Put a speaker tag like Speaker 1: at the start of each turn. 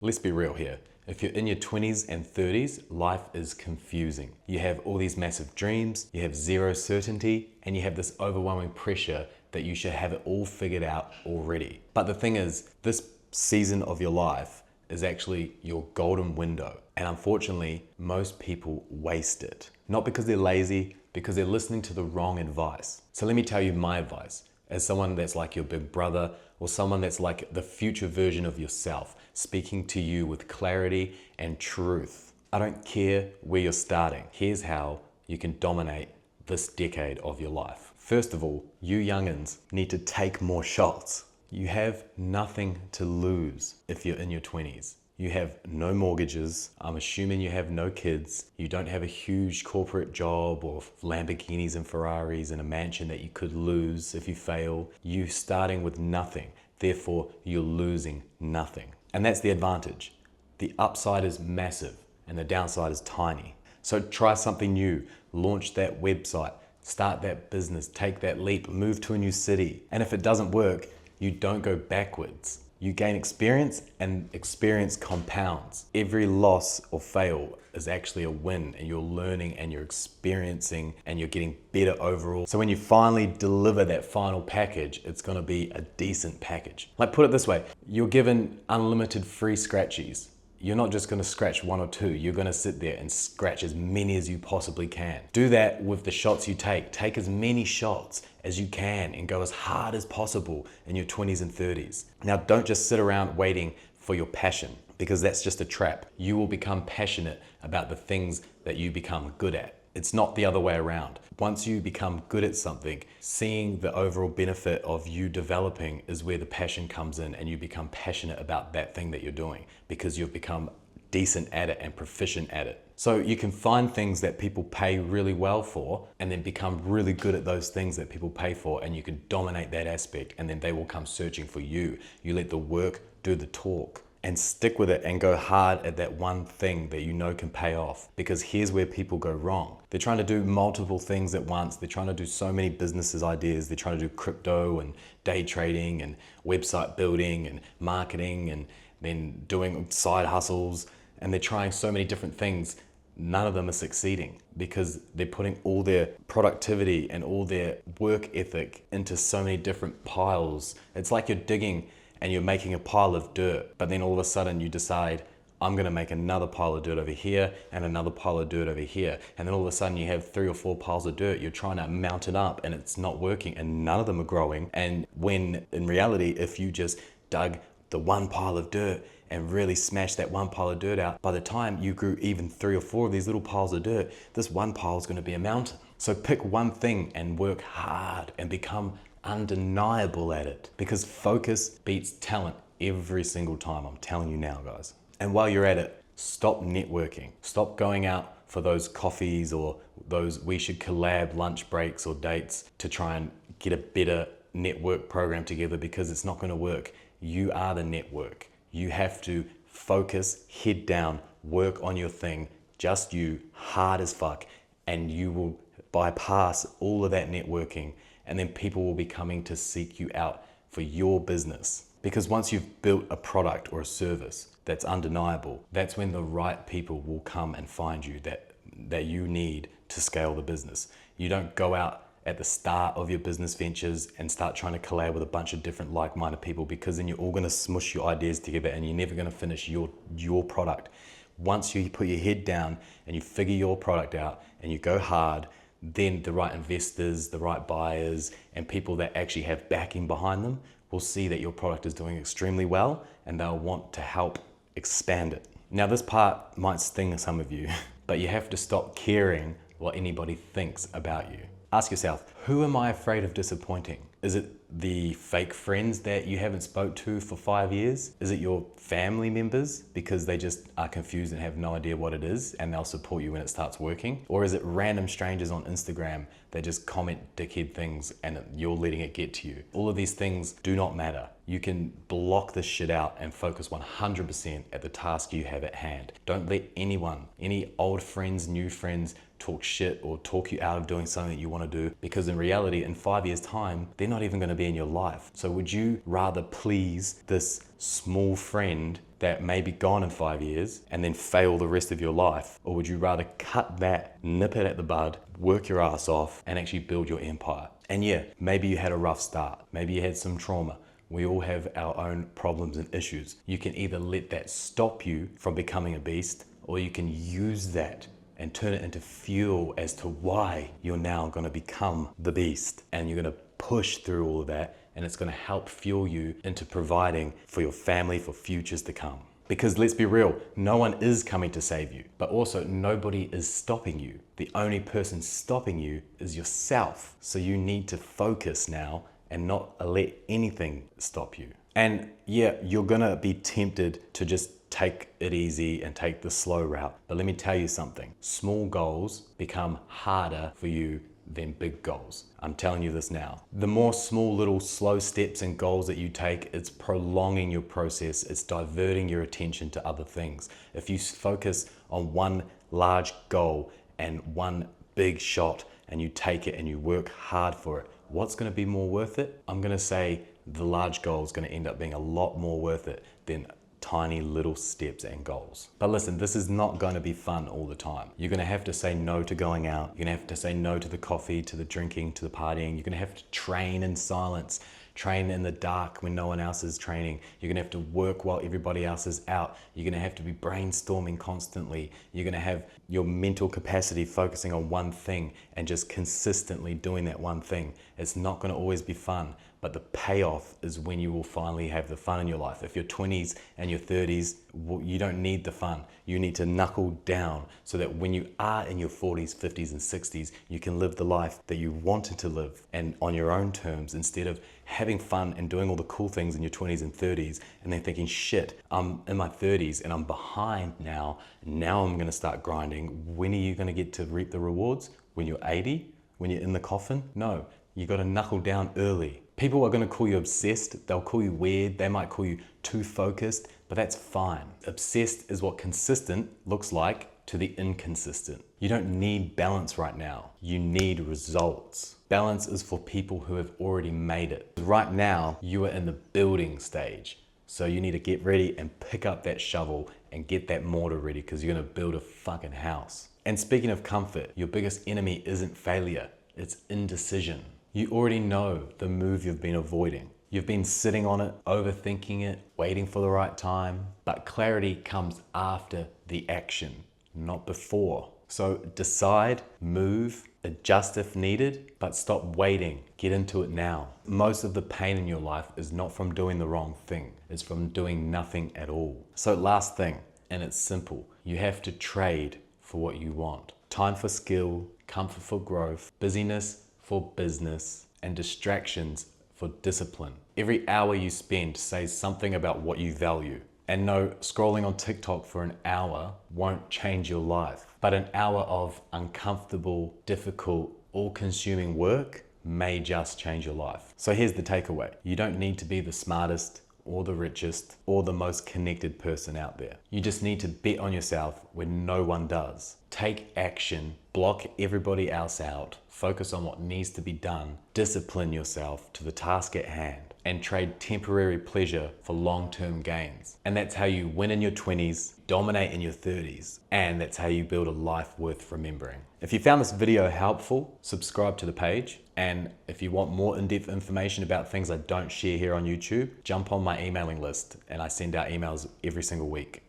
Speaker 1: Let's be real here. If you're in your 20s and 30s, life is confusing. You have all these massive dreams, you have zero certainty, and you have this overwhelming pressure that you should have it all figured out already. But the thing is, this season of your life is actually your golden window. And unfortunately, most people waste it. Not because they're lazy, because they're listening to the wrong advice. So let me tell you my advice. As someone that's like your big brother, or someone that's like the future version of yourself, speaking to you with clarity and truth. I don't care where you're starting. Here's how you can dominate this decade of your life. First of all, you youngins need to take more shots. You have nothing to lose if you're in your 20s. You have no mortgages. I'm assuming you have no kids. You don't have a huge corporate job or Lamborghinis and Ferraris and a mansion that you could lose if you fail. You're starting with nothing. Therefore, you're losing nothing. And that's the advantage. The upside is massive and the downside is tiny. So try something new. Launch that website. Start that business. Take that leap. Move to a new city. And if it doesn't work, you don't go backwards. You gain experience, and experience compounds. Every loss or fail is actually a win, and you're learning and you're experiencing and you're getting better overall. So when you finally deliver that final package, it's gonna be a decent package. Like, put it this way, you're given unlimited free scratchies. You're not just gonna scratch one or two, you're gonna sit there and scratch as many as you possibly can. Do that with the shots you take. Take as many shots as you can and go as hard as possible in your 20s and 30s. Now, don't just sit around waiting for your passion, because that's just a trap. You will become passionate about the things that you become good at. It's not the other way around. Once you become good at something, seeing the overall benefit of you developing is where the passion comes in, and you become passionate about that thing that you're doing because you've become decent at it and proficient at it. So you can find things that people pay really well for and then become really good at those things that people pay for, and you can dominate that aspect, and then they will come searching for you. You let the work do the talk. And stick with it and go hard at that one thing that you know can pay off. Because here's where people go wrong. They're trying to do multiple things at once. They're trying to do so many businesses ideas. They're trying to do crypto and day trading and website building and marketing and then doing side hustles. And they're trying so many different things. None of them are succeeding because they're putting all their productivity and all their work ethic into so many different piles. It's like you're digging and you're making a pile of dirt, but then all of a sudden you decide, I'm gonna make another pile of dirt over here and another pile of dirt over here. And then all of a sudden you have 3 or 4 piles of dirt. You're trying to mount it up and it's not working, and none of them are growing. And when in reality, if you just dug the one pile of dirt and really smashed that one pile of dirt out, by the time you grew even 3 or 4 of these little piles of dirt, this one pile is gonna be a mountain. So pick one thing and work hard and become undeniable at it, because focus beats talent every single time. I'm telling you now, guys. And while you're at it, stop networking. Stop going out for those coffees or those we should collab lunch breaks or dates to try and get a better network program together, because it's not going to work. You are the network. You have to focus, head down, work on your thing, just you, hard as fuck, and you will bypass all of that networking. And then people will be coming to seek you out for your business. Because once you've built a product or a service that's undeniable, that's when the right people will come and find you that you need to scale the business. You don't go out at the start of your business ventures and start trying to collab with a bunch of different like-minded people, because then you're all gonna smush your ideas together and you're never gonna finish your product. Once you put your head down and you figure your product out and you go hard, then the right investors, the right buyers, and people that actually have backing behind them will see that your product is doing extremely well, and they'll want to help expand it. Now, this part might sting some of you, but you have to stop caring what anybody thinks about you. Ask yourself, who am I afraid of disappointing? Is it the fake friends that you haven't spoke to for 5 years? Is it your family members because they just are confused and have no idea what it is and they'll support you when it starts working? Or is it random strangers on Instagram that just comment dickhead things and you're letting it get to you? All of these things do not matter. You can block this shit out and focus 100% at the task you have at hand. Don't let anyone, any old friends, new friends, talk shit or talk you out of doing something that you want to do, because in reality, in 5 years' time, they're not even going to be in your life. So would you rather please this small friend that may be gone in 5 years and then fail the rest of your life? Or would you rather cut that, nip it at the bud, work your ass off, and actually build your empire? And yeah, maybe you had a rough start. Maybe you had some trauma. We all have our own problems and issues. You can either let that stop you from becoming a beast, or you can use that and turn it into fuel as to why you're now going to become the beast. And you're going to push through all of that, and it's going to help fuel you into providing for your family for futures to come. Because let's be real, no one is coming to save you, but also nobody is stopping you. The only person stopping you is yourself. So you need to focus now and not let anything stop you. And yeah, you're gonna be tempted to just take it easy and take the slow route. But let me tell you something, small goals become harder for you than big goals. I'm telling you this now. The more small little slow steps and goals that you take, it's prolonging your process, it's diverting your attention to other things. If you focus on one large goal and one big shot and you take it and you work hard for it, what's gonna be more worth it? I'm gonna say the large goal is gonna end up being a lot more worth it than tiny little steps and goals. But listen, this is not going to be fun all the time. You're going to have to say no to going out. You're going to have to say no to the coffee, to the drinking, to the partying. You're going to have to train in silence, train in the dark when no one else is training. You're going to have to work while everybody else is out. You're going to have to be brainstorming constantly. You're going to have your mental capacity focusing on one thing and just consistently doing that one thing. It's not going to always be fun, but the payoff is when you will finally have the fun in your life. If you're 20s and you're 30s, you don't need the fun. You need to knuckle down so that when you are in your 40s, 50s, and 60s, you can live the life that you wanted to live and on your own terms, instead of having fun and doing all the cool things in your 20s and 30s and then thinking, shit, I'm in my 30s and I'm behind now. Now I'm gonna start grinding. When are you gonna get to reap the rewards? When you're 80? When you're in the coffin? No, you gotta knuckle down early. People are gonna call you obsessed, they'll call you weird, they might call you too focused, but that's fine. Obsessed is what consistent looks like to the inconsistent. You don't need balance right now, you need results. Balance is for people who have already made it. Right now, you are in the building stage. So you need to get ready and pick up that shovel and get that mortar ready, because you're gonna build a fucking house. And speaking of comfort, your biggest enemy isn't failure, it's indecision. You already know the move you've been avoiding. You've been sitting on it, overthinking it, waiting for the right time. But clarity comes after the action, not before. So decide, move, adjust if needed, but stop waiting. Get into it now. Most of the pain in your life is not from doing the wrong thing. It's from doing nothing at all. So last thing, and it's simple. You have to trade for what you want. Time for skill, comfort for growth, busyness for business, and distractions for discipline. Every hour you spend says something about what you value. And no, scrolling on TikTok for an hour won't change your life. But an hour of uncomfortable, difficult, all-consuming work may just change your life. So here's the takeaway. You don't need to be the smartest or the richest or the most connected person out there. You just need to bet on yourself when no one does. Take action, block everybody else out, focus on what needs to be done, discipline yourself to the task at hand, and trade temporary pleasure for long-term gains. And that's how you win in your 20s, dominate in your 30s, and that's how you build a life worth remembering. If you found this video helpful, subscribe to the page. And if you want more in-depth information about things I don't share here on YouTube, jump on my emailing list, and I send out emails every single week.